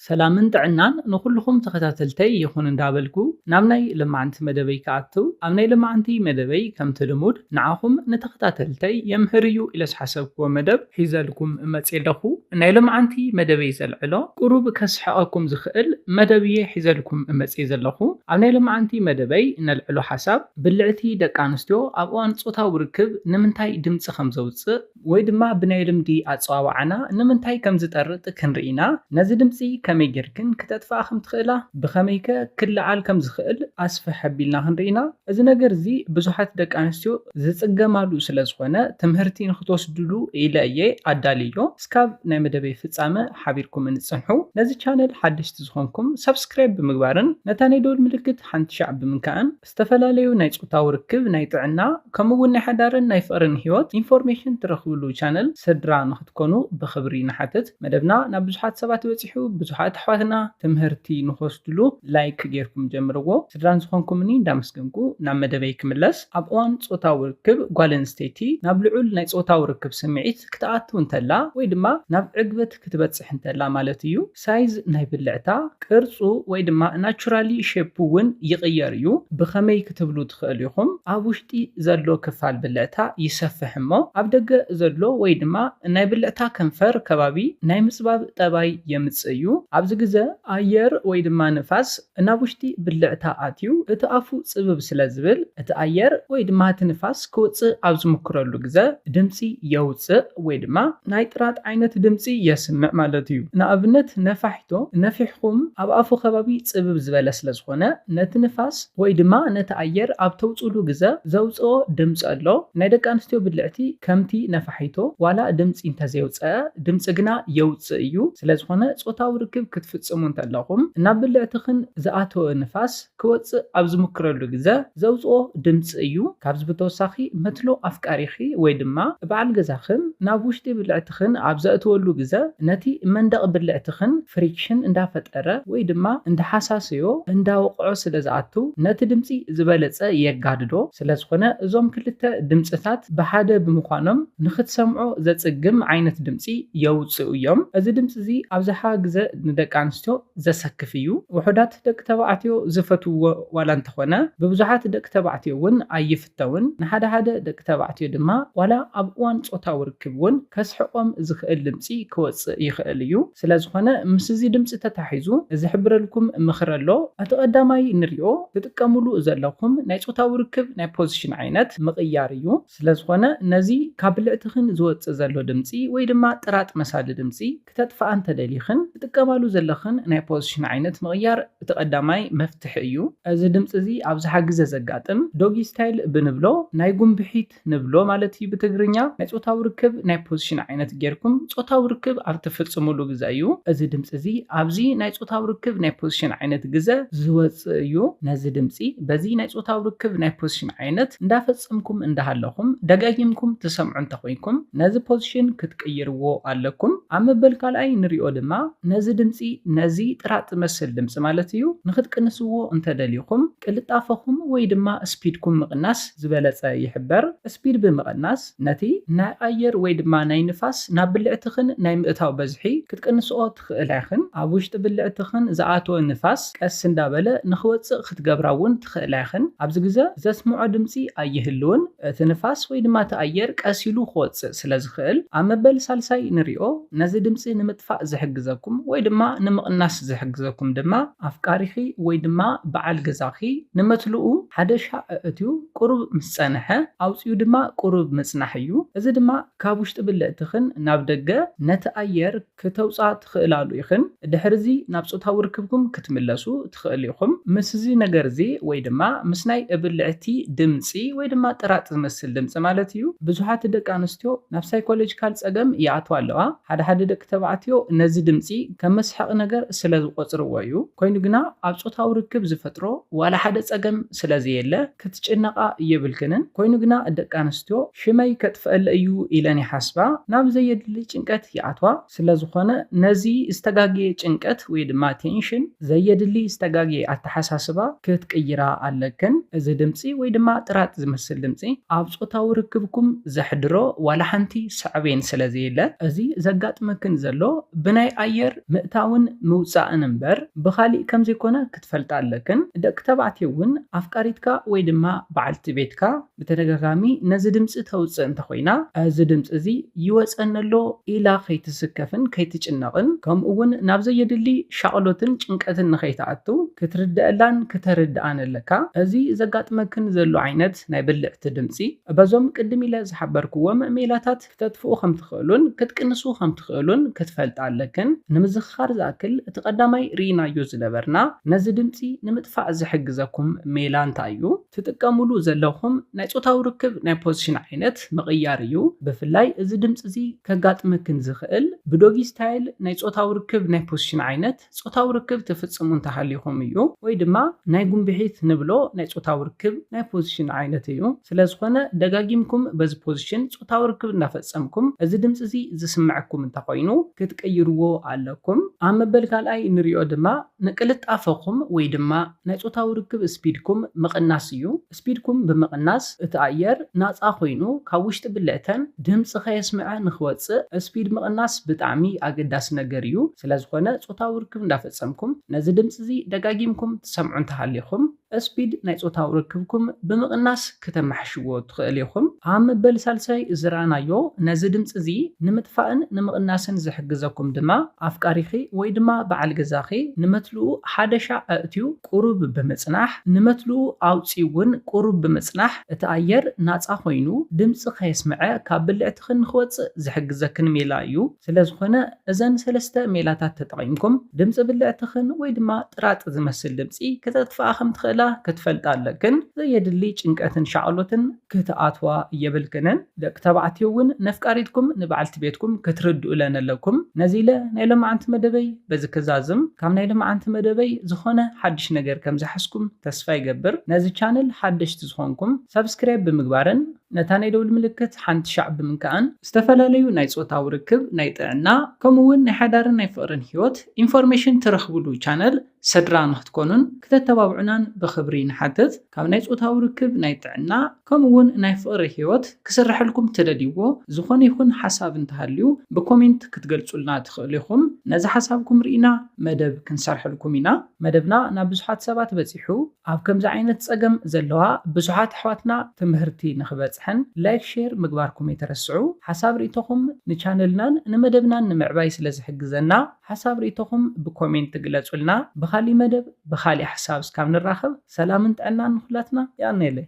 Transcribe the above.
ሰላምን ጥዕናን ንኩልኩም ተኸታተልተይ ይኹን እንዳበልኩ ናብ ናይ ልማዓንቲ መደበይ ከኣቱ ኣብ ናይ ልማዓንቲ መደበይ ከምቲ ልሙድ ንዓኹም ንተኸታተልተይ የምህር እዩ ኢለ ዝሓሰብክዎ መደብ ሒዘልኩም መፅእ ኣለኹ። ናይ ልማዓንቲ መደበይ ዘልዕሎ ቁሩብ ከስሕቐኩም ዝኽእል መደብዬ ሒዘልኩም መፅእ ዘለኹ። ኣብ ናይ ልማዓንቲ መደበይ ነልዕሎ ሓሳብ ብልዕቲ ደቂ ኣንስትዮ ኣብ እዋን ፆታዊ ርክብ ንምንታይ ድምፂ ከም ዘውፅእ ወይ ድማ ብናይ ልምዲ ኣፀዋውዓና ንምንታይ ከም ዝጠርጥ ክንርኢና ነዚ ድምፂ ከመይ ጌርክን ክተጥፍኣ ከም ትኽእላ ብኸመይ ከ ክለዓል ከም ዝኽእል ኣስፍሕ ኣቢልና ክንርኢና። እዚ ነገር እዚ ብዙሓት ደቂ ኣንስትዮ ዝፅገማሉ ስለ ዝኾነ ትምህርቲ ንክትወስድሉ ኢለ እየ ኣዳልዮ። እስካብ ናይ መደበይ ፍፃመ ሓቢርኩም እንፅንሑ። ነዚ ቻነል ሓደሽቲ ዝኾንኩም ሰብስክራይብ ብምግባርን ነታ ናይ ደወል ምልክት ሓንቲ ሻዕ ብምንካእን ዝተፈላለዩ ናይ ፆታዊ ርክብ ናይ ጥዕና ከምኡውን ናይ ሓዳርን ናይ ፍቕርን ሂወት ኢንፎርሜሽን ትረኽብሉ ቻነል ስድራ ንክትኮኑ ብክብሪ ንሓትት። መደብና ናብ ብዙሓት ሰባት በፂሑ ብዙሓት ኣሕዋትና ትምህርቲ ንክወስድሉ ላይክ ጌርኩም ጀምርዎ። ስድራን ዝኾንኩምኒ እንዳመስገንኩ ናብ መደበይ ክምለስ። ኣብ እዋን ፆታዊ ርክብ ጓል ኣንስተይቲ ናብ ልዑል ናይ ፆታዊ ርክብ ስምዒት ክትኣቱ እንተላ ወይ ድማ ናብ ዕግበት ክትበፅሕ እንተላ ማለት እዩ ሳይዝ ናይ ብልዕታ ቅርፁ ወይ ድማ ናቹራሊ ሼፑ እውን ይቕየር እዩ። ብኸመይ ክትብሉ ትኽእሉ ኢኹም? ኣብ ውሽጢ ዘሎ ክፋል ብልዕታ ይሰፍሕ እሞ ኣብ ደገ ዘሎ ወይ ድማ ናይ ብልዕታ ከንፈር ከባቢ ናይ ምፅባብ ጠባይ የምፅእ እዩ። ኣብዚ ግዜ ኣየር ወይ ድማ ንፋስ ናብ ውሽጢ ብልዕታ ኣትዩ እቲ ኣፉ ፅብብ ስለ ዝብል እቲ ኣየር ወይ ድማ እቲ ንፋስ ክውፅእ ኣብ ዝምክረሉ ግዜ ድምፂ የውፅእ ወይ ድማ ናይ ጥራት ዓይነት ድምፂ የስምዕ ማለት እዩ። ንኣብነት ነፋሒቶ ነፊሕኩም ኣብ ኣፉ ከባቢ ፅብብ ዝበለ ስለ ዝኾነ ነቲ ንፋስ ወይ ድማ ነቲ ኣየር ኣብ ተውፅሉ ግዜ ዘውፅኦ ድምፂ ኣሎ። ናይ ደቂ ኣንስትዮ ብልዕቲ ከምቲ ነፋሒቶ ዋላ ድምፂ እንተዘይውፅአ ድምፂ ግና የውፅእ እዩ። ስለዝኾነ ፆታዊ ርክብ ክትፍፅሙ እንተለኹም ናብ ብልዕትኽን ዝኣተወ ንፋስ ክወፅእ ኣብ ዝምክረሉ ግዜ ዘውፅኦ ድምፂ እዩ። ካብዚ ብተወሳኺ መትሎ ኣፍቃሪኺ ወይ ድማ በዓል ገዛኽን ናብ ውሽጢ ብልዕትኽን ኣብ ዘእትወሉ ግዜ ነቲ መንደቕ ብልዕትኽን ፍሪክሽን እንዳፈጠረ ወይ ድማ እንዳሓሳስዮ እንዳወቕዖ ስለ ዝኣቱ ነቲ ድምፂ ዝበለፀ የጋድዶ። ስለዝኾነ እዞም ክልተ ድምፅታት ብሓደ ብምዃኖም ንክትሰምዖ ዘፅግም ዓይነት ድምፂ የውፅኡ እዮም። እዚ ድምፂ እዚ ኣብዝሓ ግዜ ንደቂ ኣንስትዮ ዘሰክፍ እዩ። ውሑዳት ደቂ ተባዕትዮ ዝፈትውዎ ዋላ እንተኾነ ብብዙሓት ደቂ ተባዕትዮ እውን ኣይፍተውን። ንሓደ ሓደ ደቂ ተባዕትዮ ድማ ዋላ ኣብ እዋን ፆታዊ ርክብ እውን ከስሕቆም ዝኽእል ድምፂ ክወፅእ ይኽእል እዩ። ስለዝኾነ ምስ እዚ ድምፂ ተታሒዙ ዝሕብረልኩም ምክሪ ኣሎ። እቲ ቀዳማይ ንሪኦ ትጥቀምሉ ዘለኹም ናይ ፆታዊ ርክብ ናይ ፖዚሽን ዓይነት ምቕያር እዩ። ስለዝኾነ ነዚ ካብ ብልዕትኽን ዝወፅእ ዘሎ ድምፂ ወይ ድማ ጥራጥ መሳሊ ድምፂ ክተጥፍኣ እንተደሊኽን ትጥቀማሉ ዘለኽን ናይ ፖዚሽን ዓይነት ምቕያር እቲ ቀዳማይ መፍትሒ እዩ። እዚ ድምፂ እዚ ኣብዝሓ ግዜ ዘጋጥም ዶጊ ስታይል ብንብሎ ናይ ጉንብሒት ንብሎ ማለት እዩ ብትግርኛ። ናይ ፆታዊ ርክብ ናይ ፖዚሽን ዓይነት ጌርኩም ፆታዊ ርክብ ኣብ ትፍፅሙሉ ግዜ እዩ እዚ ድምፂ እዚ ኣብዚ ናይ ፆታዊ ርክብ ናይ ፖዚሽን ዓይነት ግዜ ዝወፅእ እዩ። ነዚ ድምፂ በዚ ናይ ፆታዊ ርክብ ናይ ፖዚሽን ዓይነት እንዳፈፀምኩም እንዳሃለኹም ደጋጊምኩም ትሰምዑ እንተኮይንኩም ነዚ ፖዚሽን ክትቅይርዎ ኣለኩም። ኣብ መበል ካልኣይ ንሪኦ ድማ ነዚ ድምፂ ነዚ ጥራጥ ዝመስል ድምፂ ማለት እዩ ንክትቅንስዎ እንተደሊኹም ቅልጣፈኹም ወይ ድማ ስፒድኩም ምቕናስ ዝበለፀ ይሕበር። ስፒድ ብምቕናስ ነቲ ናይ ኣየር ወይ ድማ ናይ ንፋስ ናብ ብልዕትኽን ናይ ምእታው በዝሒ ክትቅንስኦ ትኽእላ ኢኽን። ኣብ ውሽጢ ብልዕትኽን ዝኣተወ ንፋስ ቀስ እንዳበለ ንክወፅእ ክትገብራ እውን ትኽእላ ኢኽን። ኣብዚ ግዜ ዘስምዖ ድምፂ ኣይህልውን እቲ ንፋስ ወይ ድማ እቲ ኣየር ቀስ ኢሉ ክወፅእ ስለ ዝኽእል። ኣብ መበል ሳልሳይ ንሪኦ ነዚ ድምፂ ንምጥፋእ ዝሕግዘኩም ወይ ድማ ንምቕናስ ዝሕግዘኩም ድማ ኣፍቃሪኺ ወይ ድማ በዓል ገዛኺ ንመትልኡ ሓደ ሻዕ እትዩ ቁሩብ ምስ ፀንሐ ኣውፅኡ ድማ ቁሩብ ምፅናሕ እዩ። እዚ ድማ ካብ ውሽጢ ብልዕትኽን ናብ ደገ ነቲ ኣየር ክተውፃ ትኽእላሉ ኢኽን። ድሕርዚ ናብ ፆታዊ ርክብኩም ክትምለሱ ትኽእል ኢኹም። ምስ እዚ ነገር እዚ ወይ ድማ ምስ ናይ ብልዕቲ ድምፂ ወይ ድማ ጥራጥ ዝመስል ድምፂ ማለት እዩ ብዙሓት ደቂ ኣንስትዮ ናብ ሳይኮሎጂካል ፀገም ይኣትዋ ኣለዋ። ሓደ ሓደ ደቂ ተባዕትዮ ነዚ ድምፂ ከም መስሐቕ ነገር ስለ ዝቆፅርዎ እዩ። ኮይኑ ግና ኣብ ፆታዊ ርክብ ዝፈጥሮ ዋላ ሓደ ፀገም ስለዘየለ ክትጭነቃ يبلكنن كوينو جنا الدكانستو شمي كتفقل أيو إلاني حسبا ناب زي دلي چنكت يعتوا سلازوخونا نزي استقاقي چنكت ويدما تنشن زي دلي استقاقي التحساسبا كتكيرا علكن إذا دمسي ويدما ترات زمسل دمسي عبصوتاو ركبكم زحدرو ولا حنتي صعبين سلازيلا أزي زقات مكن زلو بناي أير مئتاون موسى نمبر بخالي كم زي كونا كتفلت علكن دكتبعتيون أفكاريتكا ويدما بعلت بيتكا بتدقاقامي نزي دمس توصي انت خوينا أزي دمس أزي يوصن له إلا خيتسكفن كيتجنقن كم أون نابزي يدلي شغلوتن چنكتن نخيتعتو كتردألان كتردأن لكا أزي زقات مكن زلو عينت نايبلعت دمسي بازوم قدمي لا زحبركوهم ميلاتات كتدفو خم تخيلون كتكنسو خم تخيلون كتفلت علكن نمزخار زاكل تقدامي رينا يوز لبرنا نزي دمسي نمدفع زحقزكم ميلان تايو تتقاملو زلوهم نايصوتاو ركب ناي بوزيشن عينت مغياريو بفلاي إذا دمس زي كقات مكن زخيل بدوغي ستايل نايصوتاو ركب ناي بوزيشن عينت صوتاو ركب تفتصمون تحليهم يو ويدما ناي قنبحيث نبلو نايصوتاو ركب ناي بوزيشن عينت يو سلازخونا دقاقيمكم بز بوزيشن صوتاو ركب نفتصمكم إذا دمس زي زسمعكم انتقوينو كتكيرو علىكم عم بالكالاي نريو دما نقلت أفاقم ويدما نايصوتاو ركب سبيدكم مقناسيو سبيدكم بمقناس اتأير ناس أخوينو كاوشت بلعتن دمس خيسمع نخواتس سبيد مقناس بتعمي أقداس نقريو سلازخونا صوتاو ركب نفتصمكم نزي دمس زي دقاقيمكم تسمعون تحليكم سبيد نايصوتاو ركبكم بمقناس كتمحشوو تخيليكم عم بالسالساي زرانايو نزي دمس زي نمتفاقن نمقناسن زحقزكم دما أفكاريخي ويدما بعل جزاخي نمتلو حادشا أتيو قرب بمصناح نمتلو أوتسيون قرب بمصناح اتأير ناس أخوينو دمس خيسمع كابلعتخن خواتس زحقزكن ميلايو سلازخونا أزان سلستا ميلاتات تطعيمكم دمس بلعتخن ويدما ترات زمسل دمسي كتتفاخم تخيلا كتفلت لكن زي دلي چنكتن شعلوتن كتآتوا يبلكنن دك تبعتيون نفكاريتكم نبعلت بيتكم كتردوا لنا لكم نزيلة نايلم عنت مدبي بزكزازم كام نايلم عنت مدبي زخونة حدش نجر كم زحسكم تسفاي جبر نازي channel حدش تزخونكم سبسكرايب بمقبارن نتاني دول ملكت حنت شعب من كان استفلاليو ناي صوتاو ركب ناي طعنا كمون ناي حدارن ناي فقرن هيوت انفورميشن ترخبولو channel سدران نختكونن كتتبابعنان بخبرين حدث كام ناي صوتاو ركب ناي طعنا كمون ناي فقر هيوت كسرح لكم تدديو زخون يكون حساب انتهاليو بكومنت كتقلصولنا تخليكم نزا حسابكم رينا مدب كنسرح لكم إنا مدبنا نابزحات سبات بزيحو أو كمزا عينة سقم زلوا بزحات حواتنا تمهرتي نخبتحن لايك شير مقباركم يترسعو حساب ريتوكم نشانلنا نمدبنا نمعباي سلازحق زنا حساب ريتوكم بكومنت تقلصولنا بخالي مدب بخالي حساب سكام نراخب سلامنت عنا نخلاتنا يا نيلي